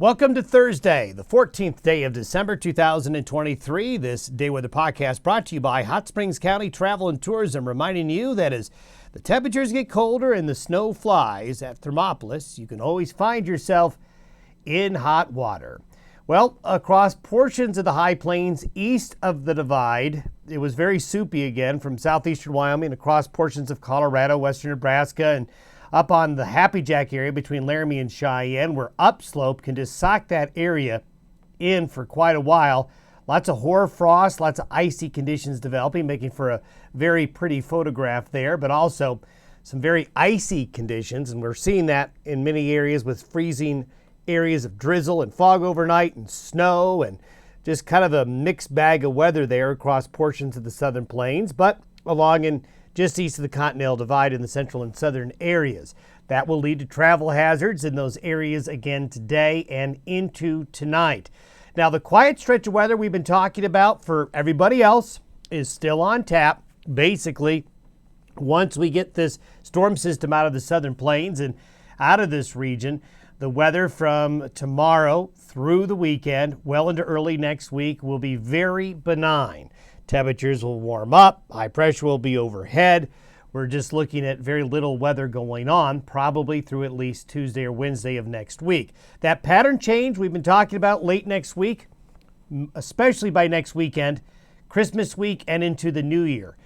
Welcome to Thursday, the 14th day of December 2023. This Day Weather Podcast brought to you by Hot Springs County Travel and Tourism, reminding you that as the temperatures get colder and the snow flies at Thermopolis, you can always find yourself in hot water. Well, across portions of the high plains east of the divide, it was very soupy again from southeastern Wyoming across portions of Colorado, western Nebraska, and up on the Happy Jack area between Laramie and Cheyenne, where upslope can just sock that area in for quite a while. Lots of hoar frost, lots of icy conditions developing, making for a very pretty photograph there, but also some very icy conditions, and we're seeing that in many areas with freezing areas of drizzle and fog overnight and snow, and just kind of a mixed bag of weather there across portions of the southern plains, but along in just east of the Continental Divide in the central and southern areas. That will lead to travel hazards in those areas again today and into tonight. Now, the quiet stretch of weather we've been talking about for everybody else is still on tap. Basically, once we get this storm system out of the southern plains and out of this region, the weather from tomorrow through the weekend, well into early next week, will be very benign. Temperatures will warm up, high pressure will be overhead. We're just looking at very little weather going on, probably through at least Tuesday or Wednesday of next week. That pattern change we've been talking about late next week, especially by next weekend, Christmas week and into the new year.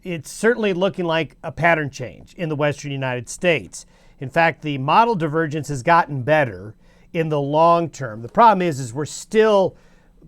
It's certainly looking like a pattern change in the western United States. In fact, the model divergence has gotten better in the long term. The problem is we're still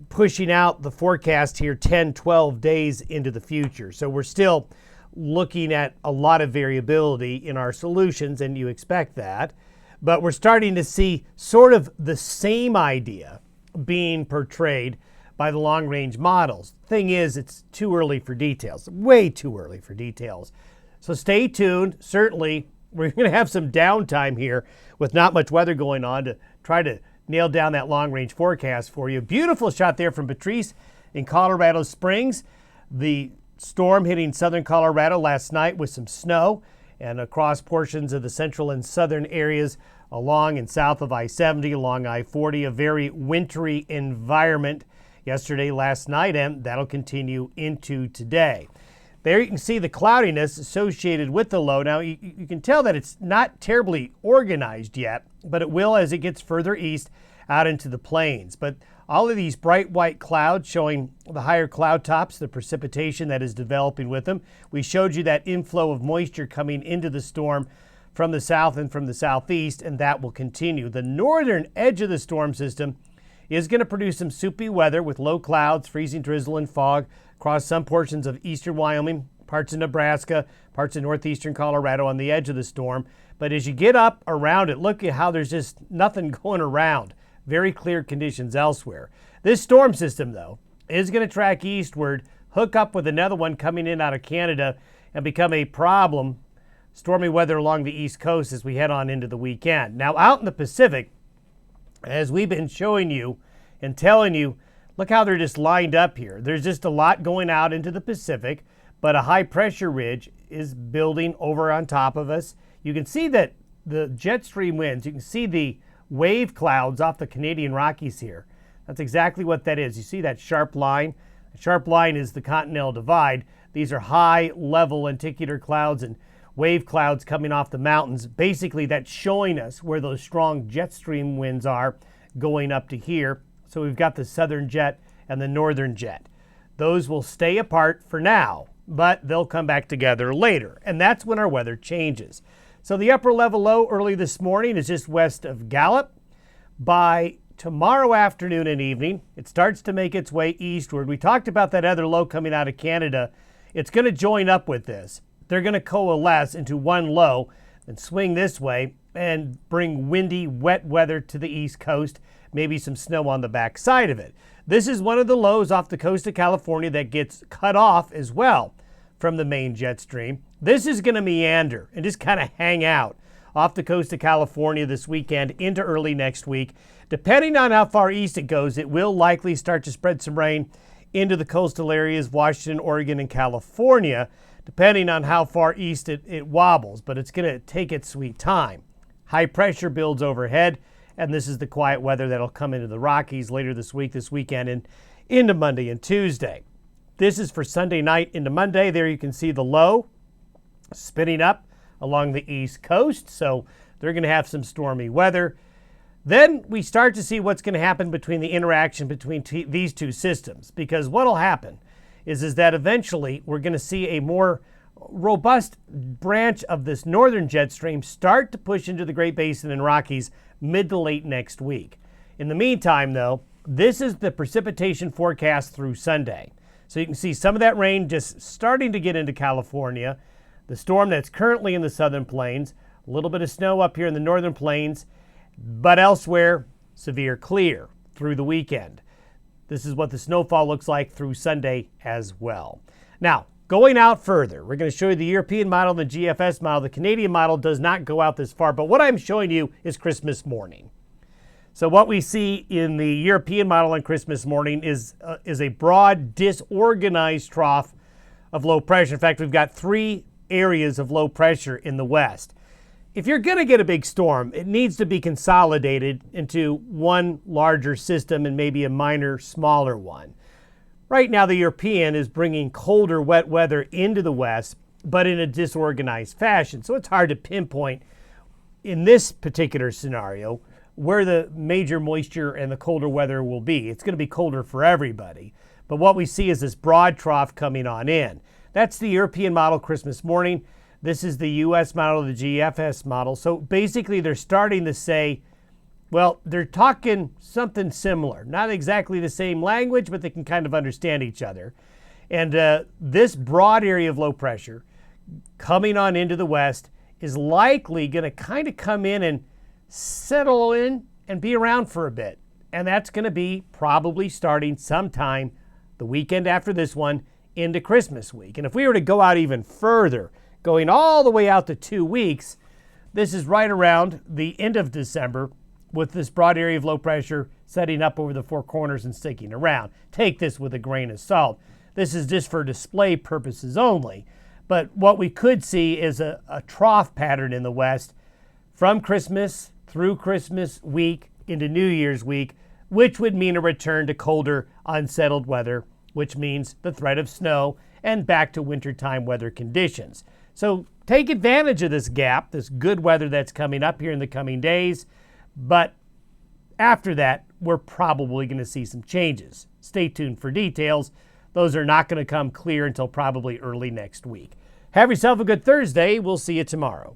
pushing out the forecast here 10, 12 days into the future. So we're still looking at a lot of variability in our solutions, and you expect that. But we're starting to see sort of the same idea being portrayed by the long-range models. Thing is, it's too early for details, way too early for details. So stay tuned. Certainly, we're going to have some downtime here with not much weather going on to try to nail down that long-range forecast for you. Beautiful shot there from Patrice in Colorado Springs. The storm hitting southern Colorado last night with some snow and across portions of the central and southern areas along and south of I-70, along I-40, a very wintry environment yesterday, last night, and that'll continue into today. There you can see the cloudiness associated with the low. Now, you can tell that it's not terribly organized yet, but it will as it gets further east out into the plains. But all of these bright white clouds showing the higher cloud tops, the precipitation that is developing with them. We showed you that inflow of moisture coming into the storm from the south and from the southeast, and that will continue. The northern edge of the storm system is going to produce some soupy weather with low clouds, freezing drizzle, and fog across some portions of eastern Wyoming, parts of Nebraska, parts of northeastern Colorado on the edge of the storm. But as you get up around it, look at how there's just nothing going around. Very clear conditions elsewhere. This storm system, though, is going to track eastward, hook up with another one coming in out of Canada, and become a problem. Stormy weather along the East Coast as we head on into the weekend. Now, out in the Pacific, as we've been showing you and telling you, look how they're just lined up here. There's just a lot going out into the Pacific, but a high pressure ridge is building over on top of us. You can see that the jet stream winds, you can see the wave clouds off the Canadian Rockies here. That's exactly what that is. You see that sharp line? The sharp line is the Continental Divide. These are high level lenticular clouds and wave clouds coming off the mountains. Basically, that's showing us where those strong jet stream winds are going up to here. So we've got the southern jet and the northern jet. Those will stay apart for now, but they'll come back together later. And that's when our weather changes. So the upper level low early this morning is just west of Gallup. By tomorrow afternoon and evening, it starts to make its way eastward. We talked about that other low coming out of Canada. It's going to join up with this. They're going to coalesce into one low and swing this way and bring windy, wet weather to the East Coast, maybe some snow on the back side of it. This is one of the lows off the coast of California that gets cut off as well from the main jet stream. This is going to meander and just kind of hang out off the coast of California this weekend into early next week. Depending on how far east it goes, it will likely start to spread some rain into the coastal areas, Washington, Oregon, and California, depending on how far east it wobbles, but it's going to take its sweet time. High pressure builds overhead And this is the quiet weather that'll come into the Rockies later this weekend, and into Monday and Tuesday. This is for Sunday night into Monday. There you can see the low spinning up along the East Coast. So they're going to have some stormy weather. Then we start to see what's going to happen between the interaction between these two systems, because what will happen is that eventually we're going to see a more robust branch of this northern jet stream start to push into the Great Basin and Rockies mid to late next week. In the meantime, though, this is the precipitation forecast through Sunday. So you can see some of that rain just starting to get into California, the storm that's currently in the southern plains, a little bit of snow up here in the northern plains, but elsewhere, severe clear through the weekend. This is what the snowfall looks like through Sunday as well. Now, going out further, we're going to show you the European model and the GFS model. The Canadian model does not go out this far, but what I'm showing you is Christmas morning. So what we see in the European model on Christmas morning is a broad, disorganized trough of low pressure. In fact, we've got 3 areas of low pressure in the west. If you're going to get a big storm, it needs to be consolidated into one larger system and maybe a minor, smaller one. Right now, the European is bringing colder, wet weather into the west, but in a disorganized fashion. So it's hard to pinpoint in this particular scenario where the major moisture and the colder weather will be. It's going to be colder for everybody. But what we see is this broad trough coming on in. That's the European model Christmas morning. This is the U.S. model, the GFS model. So basically they're starting to say, well, they're talking something similar. Not exactly the same language, but they can kind of understand each other. And this broad area of low pressure coming on into the west is likely going to kind of come in and settle in and be around for a bit. And that's going to be probably starting sometime the weekend after this one into Christmas week. And if we were to go out even further, going all the way out to 2 weeks, this is right around the end of December with this broad area of low pressure setting up over the 4 corners and sticking around. Take this with a grain of salt. This is just for display purposes only. But what we could see is a trough pattern in the west from Christmas through Christmas week into New Year's week, which would mean a return to colder, unsettled weather, which means the threat of snow and back to wintertime weather conditions. So take advantage of this gap, this good weather that's coming up here in the coming days. But after that, we're probably going to see some changes. Stay tuned for details. Those are not going to come clear until probably early next week. Have yourself a good Thursday. We'll see you tomorrow.